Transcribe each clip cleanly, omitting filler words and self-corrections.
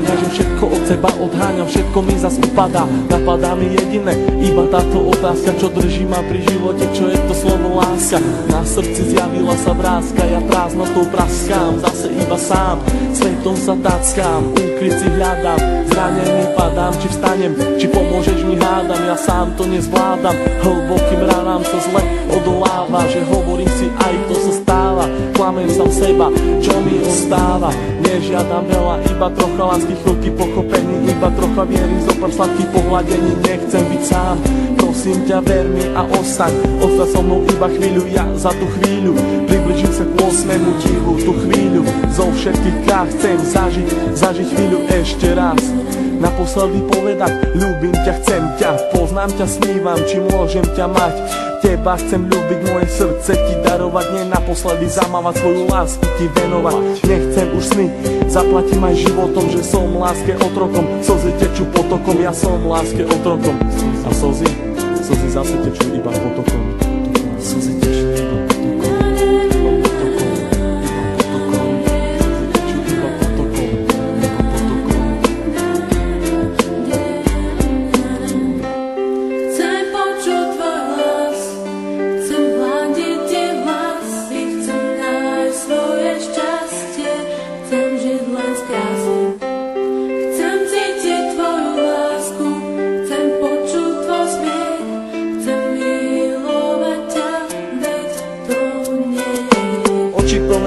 zháňa, že všetko od seba odháňam, všetko mi zas upadá. Napadá mi jediné, iba táto otázka, čo drží ma pri živote, čo je to slovo láska. Na srdci zjavila sa vrázka, ja prázdnotou praskám, zase iba sám, svetom sa tackám, úkryt si hľadám, zranený padám, či vstanem, či pomôžeš mi hádam, ja sám to nezvládam, hlbokým ranám sa zle odoláva, že hovorím si aj to sa stáva, klamem sám seba, čo mi ostáva, nežiadam veľa, iba trocha lásky, chvíľky pochopení, iba trocha viery, zopár sladkých pohľadení, nechcem byť sám, prosím ťa ver mi a ostaň so mnou iba chvíľu, ja za tú chvíľu približím sa k 8. divu, tú chvíľu zo všetkých krát chcem zažiť chvíľu ešte raz, naposledy povedať ľúbim ťa, chcem ťa, poznám ťa, snívam, či môžem ťa mať, teba chcem ľúbiť, moje srdce ti darovať, nie naposledy zamávať, svoju lásku ti venovať, nechcem už sny, zaplatím aj životom, že som láske otrokom, slzy tečú potokom, ja som láske otrokom a slzy zase tečú iba potokom. Slzy tečú iba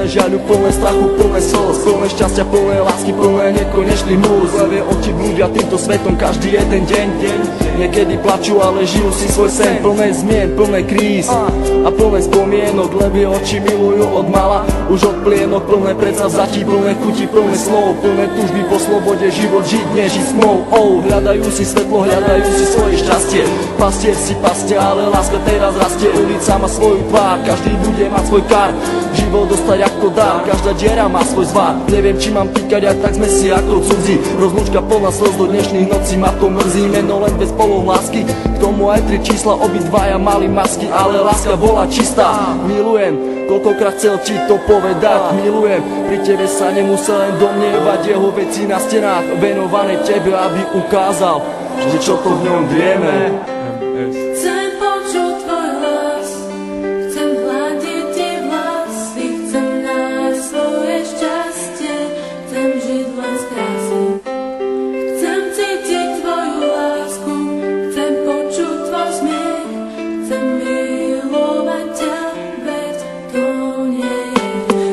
žiaľu, plné strachu, plné slz, plné šťastia, plné lásky, plné nekonečný múz. Levé oči blúdia týmto svetom každý jeden deň. Niekedy plačú, ale žijú si svoj sen. Plné zmien, plné kríz a plné spomienok. Levé oči milujú od mala, už od plienok. Plné predsavzatí, plné chutí, plné slov, plné túžby po slobode, život žiť, nežiť smou. Hľadajú si svetlo, hľadajú si svoje šťastie. Pastier si pastie, ale láska teraz rastie. Ulica má svoju tvár, každý bude mať svoj kar. Život dostať ako dár, každá diera má svoj zvar. Neviem, či mám týkať, aj tak sme si ako cudzí. Rozlúčka plná slz do dnešných nocí, ma to mrzí. Meno len bez polov lásky, k tomu aj 3 čísla, obidvaja mali masky, ale láska bola čistá. Milujem, koľkokrát chcel ti to povedať, milujem. Pri tebe sa nemusel len domnievať, jeho veci na stenách venované tebe, aby ukázal, že čo to v ňom vieme.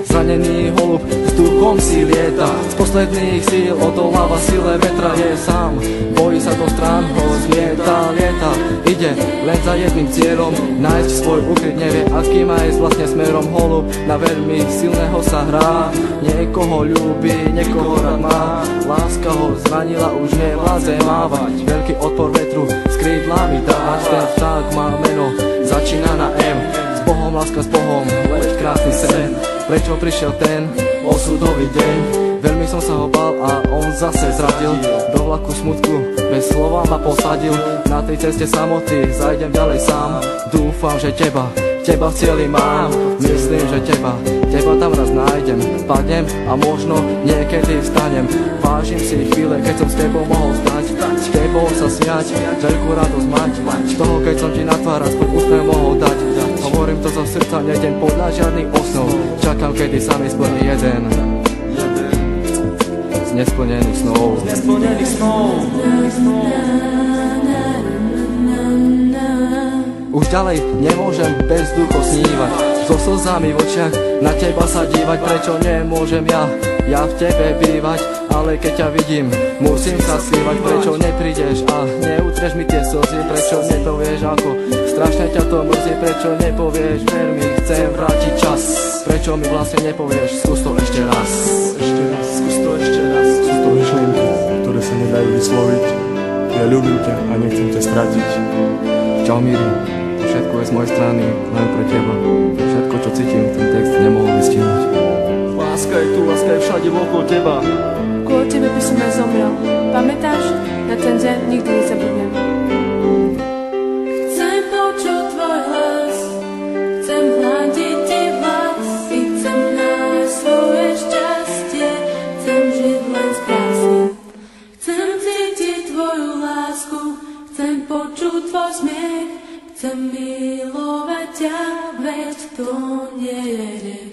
Zranený holub s duchom si lieta, z posledných síl odoláva sile vetra, je sám, bojí sa do strán, ho zmieta, lieta, ide len za jedným cieľom, nájsť svoj ukryt, nevie aký má ísť vlastne smerom. Holub na veľmi silného sa hrá, niekoho ľúbi, niekoho rád má, láska ho zranila, už nevládze mávať, veľký odpor vetru s krídlami dávať, ten vták má meno, začína na M, s Bohom, láska s Bohom, leď krásny sen. Prečo prišiel ten osudový deň? Veľmi som sa ho bál a on zase zradil. Do vlaku smutku bez slova ma posadil. Na tej ceste samoty zajdem ďalej sám. Dúfam, že teba v cieli mám. Myslím, že teba tam raz nájdem. Padnem a možno niekedy vstanem. Vážim si chvíle, keď som s tebou mohol stať, s tebou sa smiať, veľkú radosť mať, z toho, keď som ti na tvár aspoň úsmev mohol dať. Hovorím to zo srdca, nejdem podľa žiadnych osnov, čakám, kedy sa mi splní jeden z nesplnených snov. Už ďalej nemôžem bez ducho snívať, so slzami v očiach na teba sa dívať. Prečo nemôžem ja v tebe bývať, ale keď ťa vidím, musím sa skrývať. Prečo neprídeš a neutreš mi tie slzy, prečo nepovieš, ako strašne ťa to mrzí. Prečo nepovieš, ver mi, chcem vrátiť čas. Prečo mi vlastne nepovieš, skús to ešte raz. Skús to ešte raz. Sú to myšlienky, ktoré sa nedajú vysloviť. Ja ľúbim ťa a nechcem ťa stratiť. Čau Miri, všetko je z mojej strany, len pre teba. Všetko, čo cítim, ten text nemohol vystihnúť. Láska je tu, láska je všade okolo teba. Kvôli tebe by som aj zomrel. Pamätáš? Na ten deň nikdy nezabudnem. Chcem počuť tvoj hlas, chcem hľadiť ti vlasy, chcem nájsť svoje šťastie, chcem žiť len z krásy. nie jede.